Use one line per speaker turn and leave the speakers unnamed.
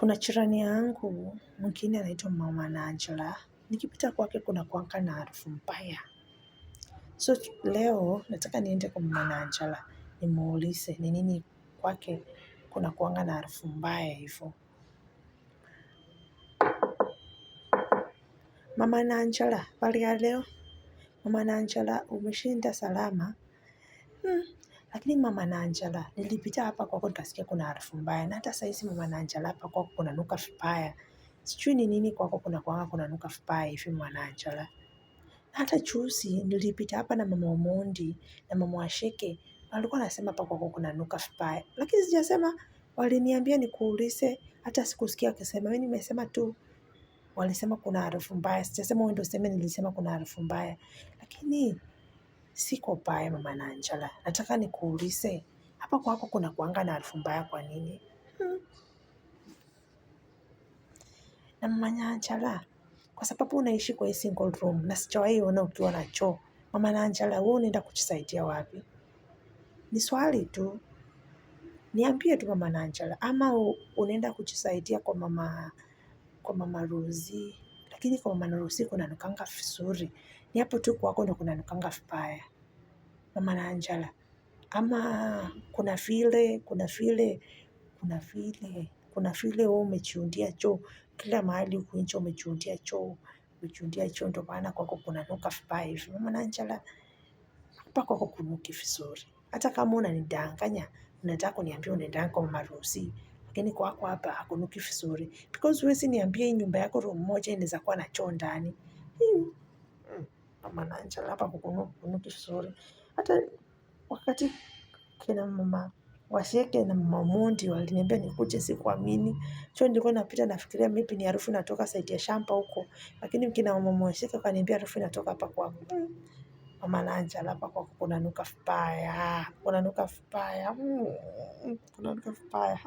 Kuna jirani yangu, mwingine anaitwa mama Angela, nikipita kwake kunakuanga na harufu mbaya. So leo nataka niende kwa mama Angela, nimuulize ni nini kwake kunakuanga na harufu mbaya hivyo. Mama Angela, habari ya leo? Mama Angela, umeshinda salama? Lakini mama Angela, nilipita hapa kwako nikasikia kuna harufu mbaya. Na hata saizi mama Angela, hapa kwako kunanuka vibaya. Sijui ni nini kwako kunanuka vibaya hivi mama Angela. Hata juzi nilipita hapa na mama Omondi na mama Washeke, walikuwa wanasema hapa kwako kunanuka vibaya. Lakini sijasema, waliniambia nikuulize, hata sikusikia wakisema. Mimi nimesema tu walisema kuna harufu mbaya. Sijasema wewe ndio useme nilisema kuna harufu mbaya. Lakini siko mbaya mama Angela. Nataka nikuulize, hapa kwako kunakuanga na harufu mbaya kwa nini? Na mama Angela, kwa sababu unaishi kwa hii single room na sijawahi ona ukiwa na choo. Mama Angela, wewe unaenda kujisaidia wapi? Ni swali tu. Niambie tu mama Angela, ama unaenda kujisaidia kwa mama Rosie. Lakini kwa mama Rosie kunanukanga vizuri. Ni hapo tu kwako ndio kunanukanga vibaya. Mama Angela, ama kuna vile wewe umejiundia choo. Kila mahali huku nje umejiundia choo. Ndio maana kwako kunanuka vibaya hivi. Mama Angela, hapa kwako kunuki vizuri. Hata kama unanidanganya, unataka kuniambia unaendanga kwa mama Rosie. Lakini kwako hapa hakunuki vizuri. Because huwezi niambia hii nyumba yako room moja inaweza kuwa na choo ndani. Mama Angela, hapa kunuki vizuri. Hata wakati kina mama Washeke na mama Omondi waliniambia nikuje sikuamini. So nilikuwa napita nafikiria maybe ni harufu inatoka side ya shamba huko. Lakini kina mama Washeke wakaniambia harufu inatoka hapa kwako. Mama Angela, hapa kwako kunanuka vibaya. Kunanuka vibaya.